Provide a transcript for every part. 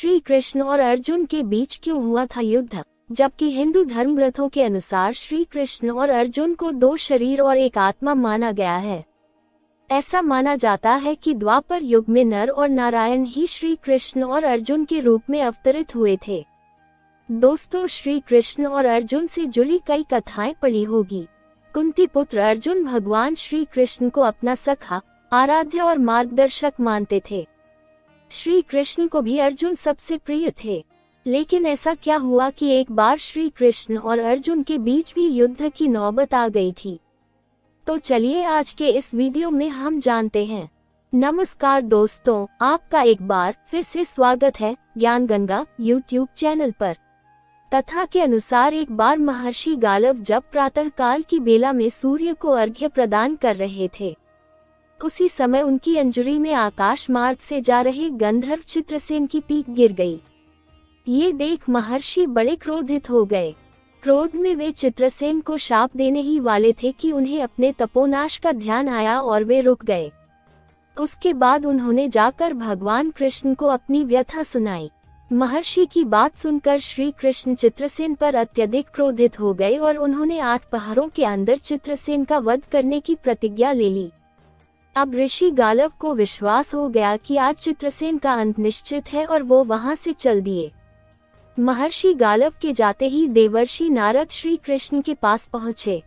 श्री कृष्ण और अर्जुन के बीच क्यों हुआ था युद्ध? जबकि हिंदू धर्म ग्रंथों के अनुसार श्री कृष्ण और अर्जुन को दो शरीर और एक आत्मा माना गया है। ऐसा माना जाता है कि द्वापर युग में नर और नारायण ही श्री कृष्ण और अर्जुन के रूप में अवतरित हुए थे। दोस्तों, श्री कृष्ण और अर्जुन से जुड़ी कई कथाएं पढ़ी होगी। कुंती पुत्र अर्जुन भगवान श्री कृष्ण को अपना सखा, आराध्य और मार्गदर्शक मानते थे। श्री कृष्ण को भी अर्जुन सबसे प्रिय थे। लेकिन ऐसा क्या हुआ कि एक बार श्री कृष्ण और अर्जुन के बीच भी युद्ध की नौबत आ गई थी? तो चलिए आज के इस वीडियो में हम जानते हैं। नमस्कार दोस्तों, आपका एक बार फिर से स्वागत है ज्ञान गंगा यूट्यूब चैनल पर। कथा के अनुसार एक बार महर्षि गालव जब प्रातः काल की बेला में सूर्य को अर्घ्य प्रदान कर रहे थे, उसी समय उनकी अंजुरी में आकाश मार्ग से जा रहे गंधर्व चित्रसेन की पीठ गिर गई। ये देख महर्षि बड़े क्रोधित हो गए। क्रोध में वे चित्रसेन को शाप देने ही वाले थे कि उन्हें अपने तपोनाश का ध्यान आया और वे रुक गए। उसके बाद उन्होंने जाकर भगवान कृष्ण को अपनी व्यथा सुनाई। महर्षि की बात सुनकर श्री कृष्ण चित्रसेन पर अत्यधिक क्रोधित हो गए और उन्होंने 8 पहरों के अंदर चित्रसेन का वध करने की प्रतिज्ञा ले ली। अब ऋषि गालव को विश्वास हो गया कि आज चित्रसेन का अंत निश्चित है और वो वहां से चल दिए। महर्षि गालव के जाते ही देवर्षि नारद श्री कृष्ण के पास पहुंचे।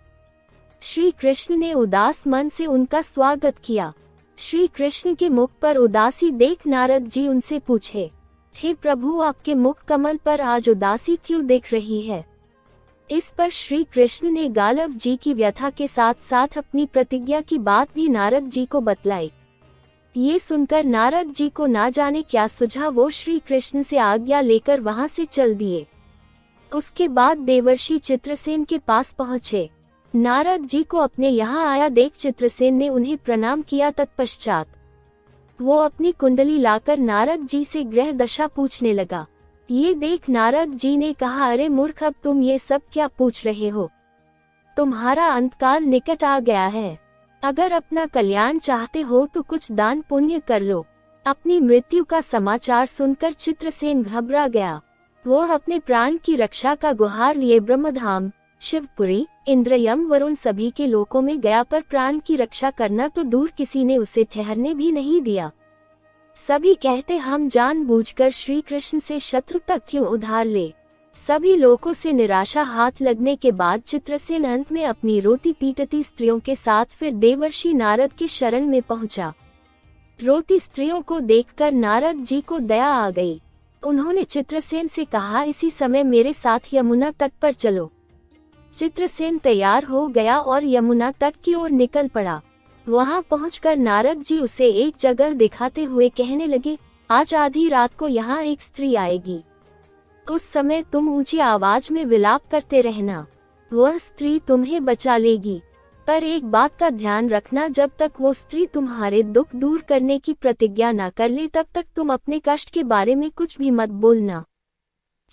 श्री कृष्ण ने उदास मन से उनका स्वागत किया। श्री कृष्ण के मुख पर उदासी देख नारद जी उनसे पूछे, हे प्रभु, आपके मुख कमल पर आज उदासी क्यों दिख रही है? इस पर श्री कृष्ण ने गालव जी की व्यथा के साथ साथ अपनी प्रतिज्ञा की बात भी नारद जी को बतलाई। ये सुनकर नारद जी को ना जाने क्या सूझा, वो श्री कृष्ण से आज्ञा लेकर वहां से चल दिए। उसके बाद देवर्षि चित्रसेन के पास पहुंचे। नारद जी को अपने यहाँ आया देख चित्रसेन ने उन्हें प्रणाम किया। तत्पश्चात वो अपनी कुंडली लाकर नारद जी से ग्रह दशा पूछने लगा। ये देख नारद जी ने कहा, अरे मूर्ख, अब तुम ये सब क्या पूछ रहे हो? तुम्हारा अंतकाल निकट आ गया है। अगर अपना कल्याण चाहते हो तो कुछ दान पुण्य कर लो। अपनी मृत्यु का समाचार सुनकर चित्रसेन घबरा गया। वो अपने प्राण की रक्षा का गुहार लिए ब्रह्मधाम, शिवपुरी, इंद्रयम, वरुण सभी के लोकों में गया, पर प्राण की रक्षा करना तो दूर, किसी ने उसे ठहरने भी नहीं दिया। सभी कहते, हम जानबूझकर श्री कृष्ण से शत्रु तक क्यों उधार ले। सभी लोगों से निराशा हाथ लगने के बाद चित्रसेन अंत में अपनी रोती पीटती स्त्रियों के साथ फिर देवर्षि नारद के शरण में पहुंचा। रोती स्त्रियों को देखकर नारद जी को दया आ गई। उन्होंने चित्रसेन से कहा, इसी समय मेरे साथ यमुना तट पर चलो। चित्रसेन तैयार हो गया और यमुना तट की ओर निकल पड़ा। वहां पहुंचकर नारद जी उसे एक जगह दिखाते हुए कहने लगे, आज आधी रात को यहाँ एक स्त्री आएगी। उस समय तुम ऊंची आवाज में विलाप करते रहना, वह स्त्री तुम्हें बचा लेगी। पर एक बात का ध्यान रखना, जब तक वो स्त्री तुम्हारे दुख दूर करने की प्रतिज्ञा न कर ले तब तक तुम अपने कष्ट के बारे में कुछ भी मत बोलना।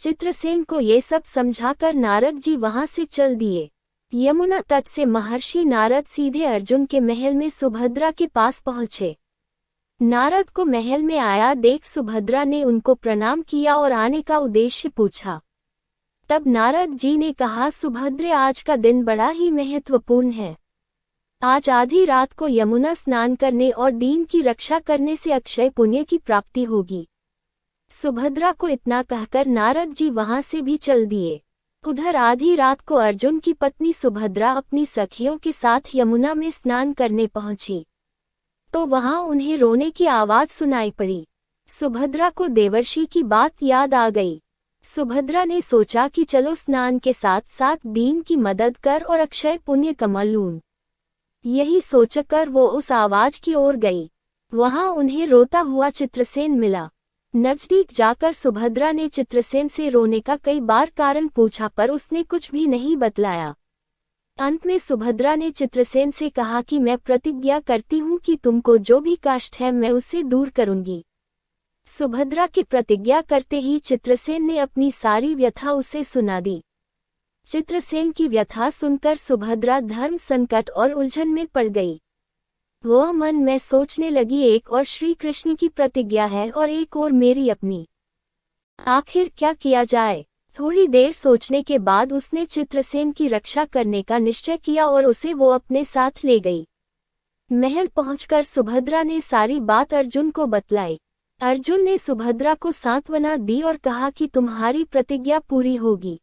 चित्रसेन को ये सब समझाकर नारद जी वहां से चल दिए। यमुना तट से महर्षि नारद सीधे अर्जुन के महल में सुभद्रा के पास पहुंचे। नारद को महल में आया देख सुभद्रा ने उनको प्रणाम किया और आने का उद्देश्य पूछा। तब नारद जी ने कहा, सुभद्रे, आज का दिन बड़ा ही महत्वपूर्ण है। आज आधी रात को यमुना स्नान करने और दीन की रक्षा करने से अक्षय पुण्य की प्राप्ति होगी। सुभद्रा को इतना कहकर नारद जी वहां से भी चल दिए। उधर आधी रात को अर्जुन की पत्नी सुभद्रा अपनी सखियों के साथ यमुना में स्नान करने पहुंची, तो वहां उन्हें रोने की आवाज सुनाई पड़ी। सुभद्रा को देवर्षि की बात याद आ गई। सुभद्रा ने सोचा कि चलो स्नान के साथ साथ दीन की मदद कर और अक्षय पुण्य कमा लूं। यही सोचकर वो उस आवाज की ओर गई। वहां उन्हें रोता हुआ चित्रसेन मिला। नजदीक जाकर सुभद्रा ने चित्रसेन से रोने का कई बार कारण पूछा, पर उसने कुछ भी नहीं बतलाया। अंत में सुभद्रा ने चित्रसेन से कहा कि मैं प्रतिज्ञा करती हूँ कि तुमको जो भी कष्ट है मैं उसे दूर करूंगी। सुभद्रा की प्रतिज्ञा करते ही चित्रसेन ने अपनी सारी व्यथा उसे सुना दी। चित्रसेन की व्यथा सुनकर सुभद्रा धर्म संकट और उलझन में पड़ गई। वह मन में सोचने लगी, एक और श्री कृष्ण की प्रतिज्ञा है और एक और मेरी अपनी। आखिर क्या किया जाए? थोड़ी देर सोचने के बाद उसने चित्रसेन की रक्षा करने का निश्चय किया और उसे वो अपने साथ ले गई। महल पहुंचकर सुभद्रा ने सारी बात अर्जुन को बतलाई। अर्जुन ने सुभद्रा को सांत्वना दी और कहा कि तुम्हारी प्रतिज्ञा पूरी होगी।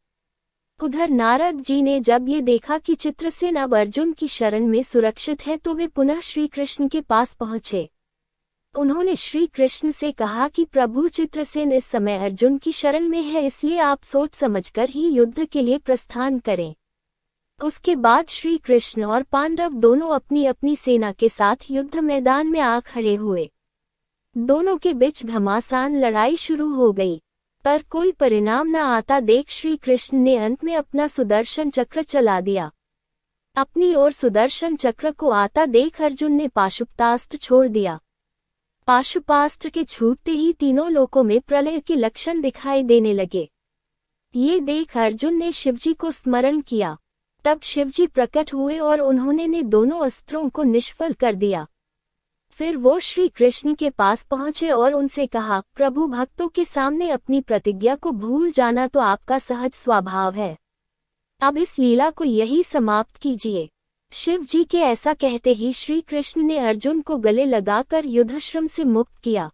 उधर नारद जी ने जब ये देखा कि चित्रसेन अब अर्जुन की शरण में सुरक्षित है तो वे पुनः श्री कृष्ण के पास पहुंचे। उन्होंने श्री कृष्ण से कहा कि प्रभु, चित्रसेन इस समय अर्जुन की शरण में है, इसलिए आप सोच समझकर ही युद्ध के लिए प्रस्थान करें। उसके बाद श्री कृष्ण और पांडव दोनों अपनी अपनी सेना के साथ युद्ध मैदान में आ खड़े हुए। दोनों के बीच घमासान लड़ाई शुरू हो गई, पर कोई परिणाम न आता देख श्री कृष्ण ने अंत में अपना सुदर्शन चक्र चला दिया। अपनी ओर सुदर्शन चक्र को आता देख अर्जुन ने पाशुपतास्त्र छोड़ दिया। पाशुपास्त्र के छूटते ही तीनों लोकों में प्रलय के लक्षण दिखाई देने लगे। ये देख अर्जुन ने शिवजी को स्मरण किया। तब शिवजी प्रकट हुए और उन्होंने ने दोनों अस्त्रों को निष्फल कर दिया। फिर वो श्री कृष्ण के पास पहुंचे और उनसे कहा, प्रभु, भक्तों के सामने अपनी प्रतिज्ञा को भूल जाना तो आपका सहज स्वभाव है। अब इस लीला को यही समाप्त कीजिए। शिव जी के ऐसा कहते ही श्री कृष्ण ने अर्जुन को गले लगाकर युद्धश्रम से मुक्त किया।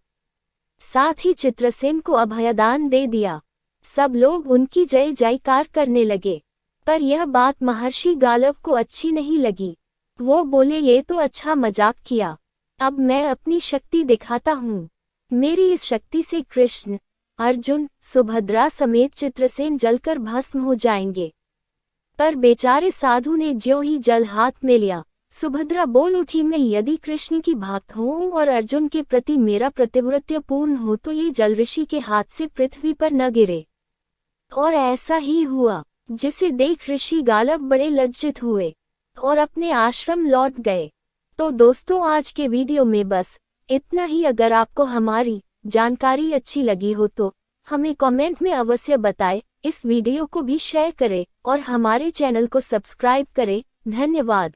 साथ ही चित्रसेन को अभयदान दे दिया। सब लोग उनकी जय जयकार करने लगे। पर यह बात महर्षि गालव को अच्छी नहीं लगी। वो बोले, ये तो अच्छा मजाक किया, अब मैं अपनी शक्ति दिखाता हूँ। मेरी इस शक्ति से कृष्ण, अर्जुन, सुभद्रा समेत चित्रसेन जलकर भस्म हो जाएंगे। पर बेचारे साधु ने ज्यों ही जल हाथ में लिया, सुभद्रा बोल उठी, मैं यदि कृष्ण की भक्त हूँ और अर्जुन के प्रति मेरा प्रतिव्रत्य पूर्ण हो तो ये जल ऋषि के हाथ से पृथ्वी पर न गिरे। और ऐसा ही हुआ, जिसे देख ऋषि गालव बड़े लज्जित हुए और अपने आश्रम लौट गए। तो दोस्तों, आज के वीडियो में बस इतना ही। अगर आपको हमारी जानकारी अच्छी लगी हो तो हमें कमेंट में अवश्य बताएं। इस वीडियो को भी शेयर करें और हमारे चैनल को सब्सक्राइब करें। धन्यवाद।